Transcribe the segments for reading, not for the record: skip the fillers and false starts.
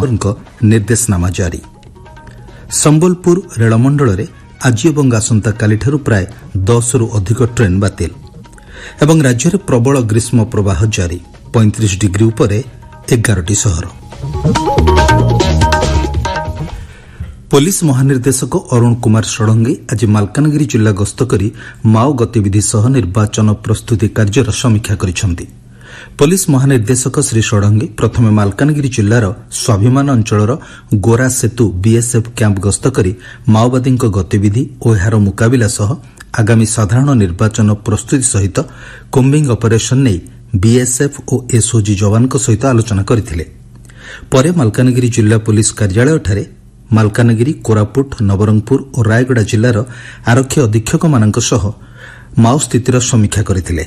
निर्देशनामा जारी। संबलपुर रेलमंडल में आज और आसंताकालिठारु प्राय 10 रु अधिक ट्रेन बातिल एवं राज्य में प्रबल ग्रीष्म प्रवाह जारी। 35 डिग्री उपरे 11टी सहर। पुलिस महानिर्देशक अरुण कुमार षडंगी आज मालकानगिरी जिला गस्त करी माओ गतिविधि सह निर्वाचन प्रस्तुति कार्यर समीक्षा करिसेंति। पुलिस महानिर्देशक श्री षडंगी प्रथमे मालकानगिरी जिलार स्वाभिमान अंचलर गोरा सेतु बीएसएफ कैंप गस्त करी माओवादी गतिविधि और यार मुकाबिला सह आगामी साधारण निर्वाचन प्रस्तुति सहित कोम्बिंग ऑपरेशन नहीं बीएसएफ और एसओजी जवान सहित आलोचना करथिले। परे मालकानगिरी जिला पुलिस कार्यालय ठारे मालकानगिरी कोरापुट नवरंगपुर और रायगड़ा जिलार आरक्षी अधीक्षक मानक सह माओ स्थितिर समीक्षा करथिले।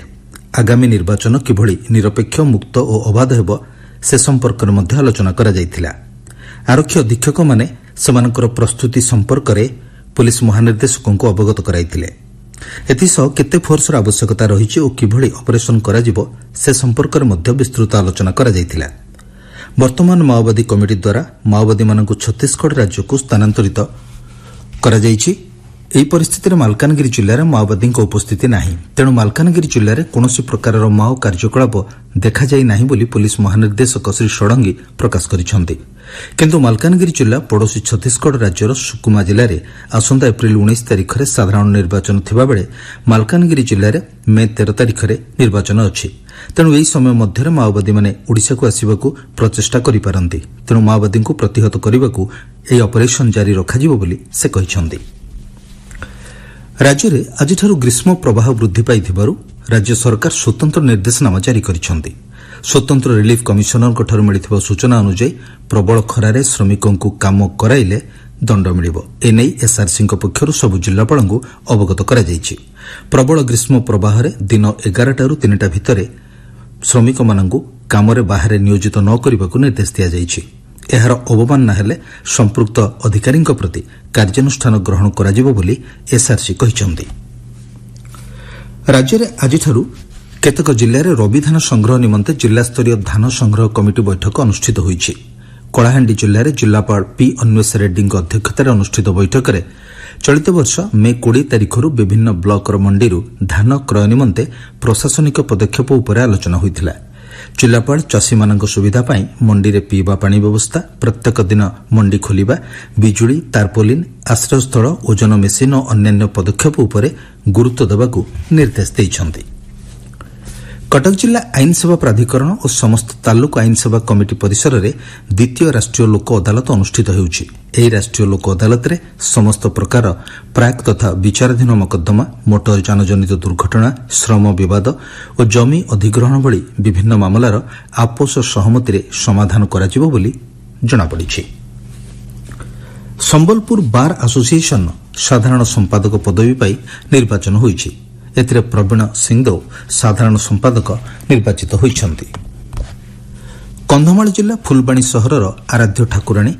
आगामी निर्वाचन किभली निरपेक्ष मुक्त और अबाध हेब से संपर्क में आलोचना करा जायतिला। आरक्षी अधीक्षक माने समानकर प्रस्तुति संपर्क में पुलिस महानिर्देशकों को अवगत कराइतिले। एथिसह केते फोर्सर आवश्यकता रहिछि और किभली ऑपरेशन करा जिवो से संपर्क में विस्तृत आलोचना करा जायतिला। वर्तमान माओवादी कमिटी द्वारा माओवादी मानक छत्तीसगढ़ राज्य को स्थानांतरित करा जायछि। एही परिस्थिति में मालकानगिरी जिले में माओवादी उपस्थिति नाही, तेणु मालकानगिरी जिले में कौनसी प्रकार माओ कार्यकलाप देखा जाई नाही बोली पुलिस महानिर्देशक श्री षडंगी प्रकाश करिसेंति। किंतु मालकानगिरी जिला पड़ोशी छत्तीसगढ़ राज्यर सुकुमा जिले में आसंता एप्रिल 19 तारिख में साधारण निर्वाचन थिबा बेले मालकानगिरी जिले में मे 13 तारिख में निर्वाचन अछि। तेणु यही समय मध्य माओवादी माने ओडिशा को आसिबाकू प्रचेष्टा करि पारंती। तेणु माओवादी को प्रतिहत करने यह ऑपरेशन जारी रखाजिबो बोली से कहिसेंति। राज्य में आज ग्रीष्म प्रवाह वृद्धि पाइथिबारु राज्य सरकार स्वतंत्र निर्देशनामा जारी करिसेंति। स्वतंत्र रिलीफ कमिशनर मिलिथिबा सूचना अनुसार प्रबल खरारे श्रमिकों को काम कराइले दंड मिलिबो। एनै एसआरसी पक्षरु सबु जिल्लापालଙ୍କୁ अवगत करा जायछि। प्रबल ग्रीष्म प्रवाह दिन 11 टारु 3टा भितरे श्रमिक मानଙ୍କୁ कामरे बाहर नियोजित न करबाकू निर्देश दिया जायछि। एहार अवमानना हेले संपृक्त अधिकारी प्रति कार्यानुष्ठान ग्रहण कराजिबो बोली एसआरसी कहिसेंति। राज्य में आज केतक जिले में रबी धान संग्रह निमंते जिला स्तरीय धान संग्रह कमिटी बैठक अनुष्ठित होईछि। कलाहांडी जिले में जिलापाल पी अन्वेष रेड्डी अध्यक्षतार अनुष्ठित बैठक में चलित वर्ष मे 20 तारिखर विभिन्न ब्लॉक मंडी धान क्रय निमंते प्रशासनिक पदक्षेप उपर आलोचना होइथिला। जिलापाल चाषी मानक सुविधा पाई मंडी रे पीवा पानी व्यवस्था, प्रत्येक दिन मंडी खोलिबा, बिजुली, तारपोलिन, आश्रयस्थल, ओजन मेसिन और अन्यान्य पदक्षेप उपर गुरुत्व देबाकू निर्देश दैछंती। कटक जिला आईन सेवा प्राधिकरण और समस्त तालुक आईन सेवा कमिटी परिसर में द्वितीय राष्ट्रीय लोक अदालत अनुष्ठित होउछि। एही राष्ट्रीय लोक अदालत रे समस्त प्रकार प्राक तथा विचाराधीन मकद्दमा, मोटर यान जनित दुर्घटना, श्रम विवाद और जमी अधिग्रहण भली विभिन्न मामलार आपोष सहमति रे समाधान कराजिबो बोली जणापड़िछि। संबलपुर बार एसोसिएशन साधारण संपादक पदवी पाई निर्वाचन होइछि। एथिरे प्रवीण सिंहदेव साधारण संपादक निर्वाचित होइछन्ति। कंधमाल जिला फुलबाणी सहरर आराध्य ठाकुराणी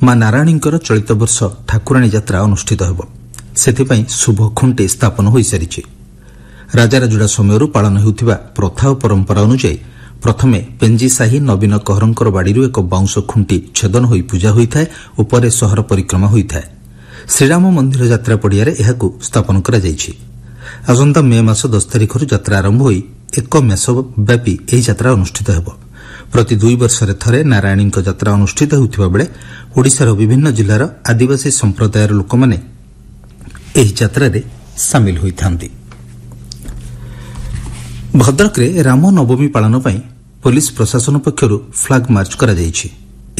मां नारायणींकर चलित वर्ष ठाकुराणी यात्रा अनुष्ठित हेब। सेथिपाई शुभ खुंटी स्थापन होई सारिछि। राजाराजुड़ा समय पालन हेउथिबा प्रथा और परंपरा अनुसार प्रथमे पेंजीसाही नवीन कहरंकर बाड़ीरू एक बाउंश खुंटी छेदन होई पूजा होइथाय और परे सहर परिक्रमा होइथाय। श्रीराम मंदिर यात्रा पड़िया एहाकू स्थापन करा जायछि। आसंता मे मास 10 तारिखर यात्रा आरंभ होई 1 मास व्यापी यह यात्रा अनुष्ठित हेब। प्रति 2 वर्ष थरे नारायणी यात्रा अनुष्ठित होउथिबा बेले ओडिशार विभिन्न जिलार आदिवासी संप्रदायर लोक माने एही यात्रा रे शामिल होइथांती। भद्रक रे राम नवमी पालन पई पुलिस प्रशासन पक्षरु फ्लैग मार्च करा जायछि।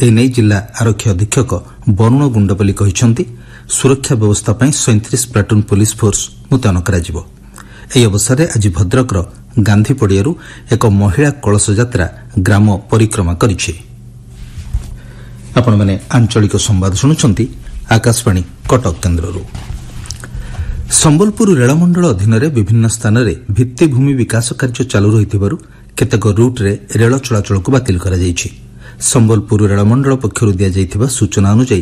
एनै जिला आरक्षी अधीक्षक वरुण गुंडपल्ली कहिसेंति सुरक्षा व्यवस्था पई 37 प्लाटून पुलिस फोर्स मुतयन कराजिबो। एही अवसर में आज भद्रकर गांधी पड़ियारू एक महिला कलश यात्रा ग्राम परिक्रमा करिछि। आपण माने आंचलिक संवाद शुणुछंती आकाशवाणी कटक केन्द्ररू। संबलपुर रेलमंडल अधीन विभिन्न स्थान में भित्तिभूमि विकास कार्य चालू रहिथिबारु केतेक रूट रे रेल चलाचल को बातिल करा जायछि। संबलपुर रेलमंडल पक्षरु दिया जायथिबा सूचना अनुसार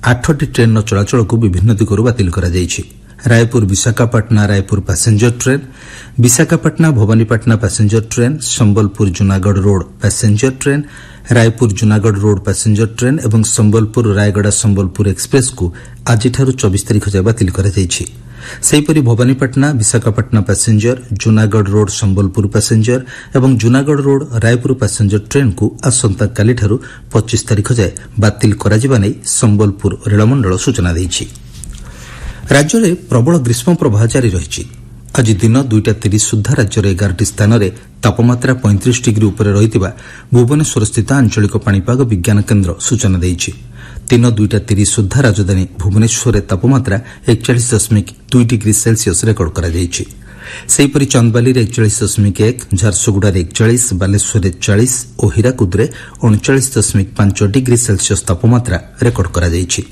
8टी ट्रेन चलाचल को विभिन्न दिगरु बातिल करा जायछि। Raipur Visakhapatnam Raipur passenger train, Visakhapatnam Bhawanipatna passenger train, Sambalpur Junagarh road passenger train, Raipur Junagarh road passenger train एवं संबलपुर रायगड़ा संबलपुर एक्सप्रेस को आज 24 तारिख जाए बातिल कराଯାଇଛି। सेहीपरि Bhawanipatna Visakhapatnam passenger, Junagarh road Sambalpur passenger एवं Junagarh road Raipur passenger train को आसंता काली 25 तारिख जाए बातिल कराଯିबा नै संबलपुर रेलमंडल सूचना दैछि। राज्य में प्रबल ग्रीष्म प्रवाह जारी रही। आज दिन 2:30 सुधा राज्यर 11 स्थान में तापमात्रा 35 डिग्री उपर रही भुवनेश्वर स्थित आंचलिक पाणीपाग विज्ञान केन्द्र सूचना देछि। दिन 2:30 सुधा राजधानी भुवनेश्वर तापमात्रा 41.2 डिग्री सेल्सियस रेकर्ड करा जायछि। सेहीपरि चंदबाली 41.1, झारसुगुड़ा 41, बालेश्वर 40 और हीराकुद 39.5 डिग्री सेल्सियस तापमात्रा रेकर्ड करा जायछि।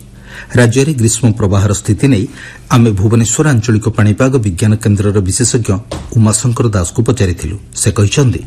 राज्य में ग्रीष्म प्रवाहर स्थिति नहीं आमे भुवनेश्वर आंचलिक पाणीपाग विज्ञान केन्द्र विशेषज्ञ उमाशंकर दास को पचारिथिलु। से कहिसंदी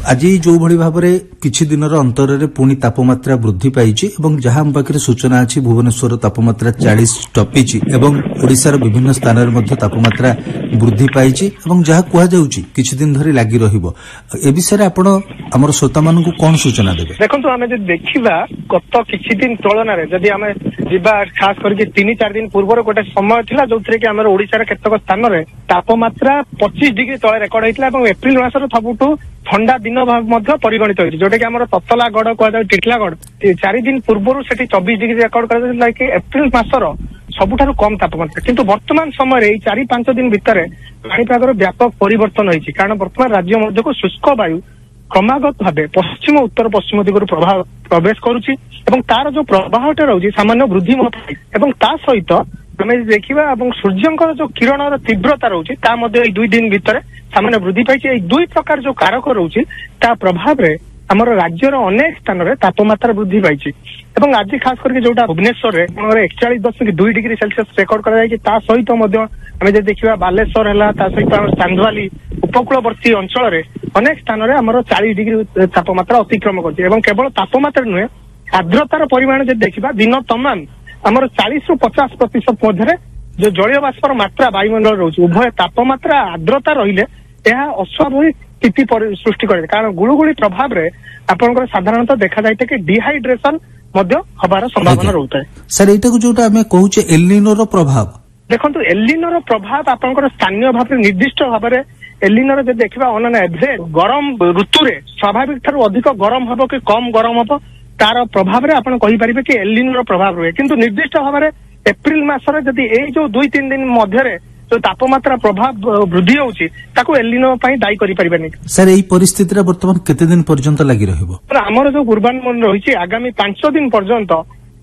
आज जो भली भाबरे किछि दिनर अंतରରେ पुणी तापमात्रा वृद्धि पाइछि एवं जहां हम पाखरे सूचना अछि भुवनेश्वर तापमात्रा 40 टपिछि एवं ओडिसार विभिन्न स्थान रे मध्ये तापमात्रा वृद्धि पाइछि एवं जहां कुहा जाउछि किछि दिन धरि लागि रहिबो। ए विषय आपण हमर श्रोता मानन को कोन सूचना देबे? देखंतु हमें जे देखिबा गत किछि दिन तुलना रे जदि हमें जिबा खास करके 3-4 दिन पूर्व गोटे समय थिला जोथरे कि हमर ओडिसार केतक स्थान रे तापमात्रा 25 डिग्री तळे रेकर्ड होइतला एवं एप्रिल मासर सबुटु ठंडा दिन मध्य परिगणित होती जोटा कि आम ततलागढ़ कह टिटलागढ़ 4 दिन पूर्व से 24 डिग्री रेकर्ड कर एप्रिल मासर सबुठारु कम तापमात्रा किंतु वर्तमान समय 4-5 दिन भितर पाणीपागर व्यापक परिवर्तन होती कारण वर्तमान राज्य मध्य को शुष्क वायु क्रमागत भाव पश्चिम उत्तर पश्चिम दिगरु प्रवेश करुच्ची तार जो प्रवाहटा रही सामान्य वृद्धि ता सहित आम देखा सूर्यंकर जो किरण तीव्रता रोचे 2 दिन भितर सामान्य वृद्धि पाई। दुई प्रकार जो कारक रोचे ता प्रभाव रे आमर राज्यर अनेक स्थान में तापमात्रा वृद्धि पाई। आज खास करके जोटा भुवनेश्वर 41.2 डिग्री सेल्सियस रेकर्ड करा सहित आम देखा बालेश्वर है सहित चांदवाली उपकूलवर्ती अंचल अनेक स्थान में आमर 40 डिग्री तापमात्रा अतिक्रम कर केवल तापमात्रा नुहे आर्द्रतार परिमाण जो देखा दिन तमाम आमर 40 ରୁ 50% मध्य जो जलीय बाष्पर मात्रा वायुमंडल रोचे उभय तापमात्रा आर्द्रता रहिले यह अस्वाभाविक स्थिति सृष्टि करे कारण गुळुगुळी प्रभाव रे आपनकर साधारणतः देखा जायते कि डिहाइड्रेशन मध्य हबार संभावना रहता है। सर एटा को जोटा हमें कहूचे एल निनो रो प्रभाव देखंतु एल निनो रो प्रभाव आपनकर स्थानीय भाव निर्दिष्ट भाव रे एल निनो रे देखिबा ऑन एवरेज गरम ऋतु रे स्वाभाविक थारु अधिक गरम हबो कि कम गरम हबो तार प्रभाव रे आपण कहि परिबे कि एल निनो रो प्रभाव रहे किंतु निर्दिष्ट भाव रे एप्रिल मासरे जदि ए जो 2-3 दिन मध्य जो तापमात्रा प्रभाव वृद्धि होउची ताको एल निनो पई दायी करि परिबेनी। सर एई परिस्थिति रे वर्तमान केते दिन पर्यंत लागि रहइबो? हमर जो पूर्वानुमान रहिछि आगामी 5 दिन पर्यंत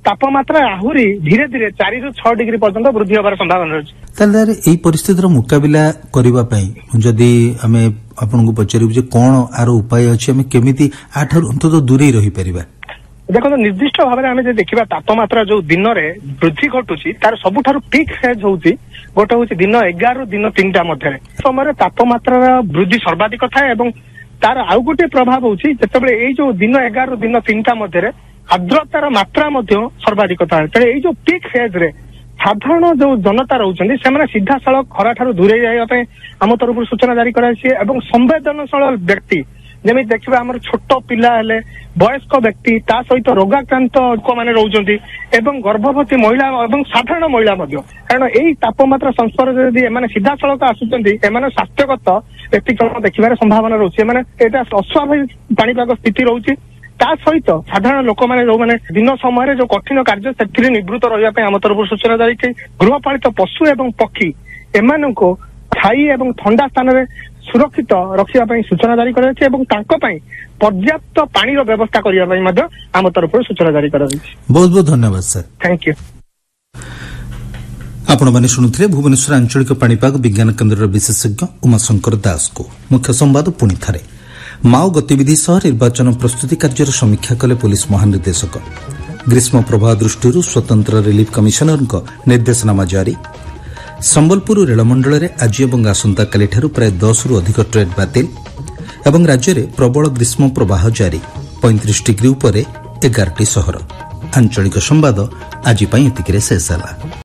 तापमात्रा आहुरी धीरे धीरे 4 ରୁ 6 डिग्री पर्यंत वृद्धि होबार संभावना रहिछि। ताले एई परिस्थितिर मुकाबिला करिबा पई जदि हमें आपनको पचारिबु जे कोन आरो उपाय अछि हमें केमिति आठर अंत दूरी रहि परिबा? देखो निर्दिष्ट भाव में आम देखा तापमात्रा जो दिन में वृद्धि घटुची तार सबुठारु पीक फेज होउची गोटे हूँ दिन 11 ରୁ दिन 3ଟା मध्य समय तापमात्रा वृद्धि सर्वाधिक थाए तार आउ गोटे प्रभाव होउची जेतेबेले एई जो दिन 11 ରୁ दिन 3ଟା मध्य आर्द्रतार मात्रा सर्वाधिक थाए तेरे जो पीक फेज रे साधारण जो जनता रोचंदी से सीधा सड़क खरा ठारू दूरे जाइबा आम तरफ सूचना जारी कराइछि एवं संवेदनशील व्यक्ति जमी देखा आम छोट पिला हेले वयस्क व्यक्ति ता सहित रोगाक्रांत लोक मैंने रोचंती एवं गर्भवती महिला एवं साधारण महिला कारण यही तापमात्रा संस्पर्श यदि एमाने सीधा सड़क आसुचंती एमाने स्वास्थ्यगत व्यक्तिक्रम देखिबार संभावना रोचे एमाने एटा अस्वाभाविक पाणीपाग स्थिति रोचे ता सहित साधारण लोक मैंने जो मैंने दिन समय जो कठिन कार्य से निवृत्त रही आम तरफ सूचना जारी गृहपालित पशु एवं पक्षी एमानंको छाई एवं ठंडा स्थान में सुरक्षित रखा सूचना जारी कर पर्याप्त पानी व्यवस्था करने आम तरफ सूचना जारी कर बहुत बहुत धन्यवाद सर थैंक यू। आपण माने शुणुथिले भुवनेश्वर आंचलिक पाणीपाग विज्ञान केन्द्र विशेषज्ञ उमाशंकर दास को। मुख्य संवाद पुणी थारे माओ गतिविधि सह निर्वाचन प्रस्तुति कार्यर समीक्षा कले पुलिस महानिर्देशक। ग्रीष्म प्रवाह दृष्टि स्वतंत्र रिलीफ कमिशनर निर्देशनामा जारी। संबलपुर रेलमंडल में आज और आसंता काली प्राय 10 ରୁ अधिक ट्रेन बातिल एवं राज्य में प्रबल ग्रीष्म प्रवाह जारी 35 डिग्री उपर 11ଟି सहर। आंचलिक संवाद आज शेष है।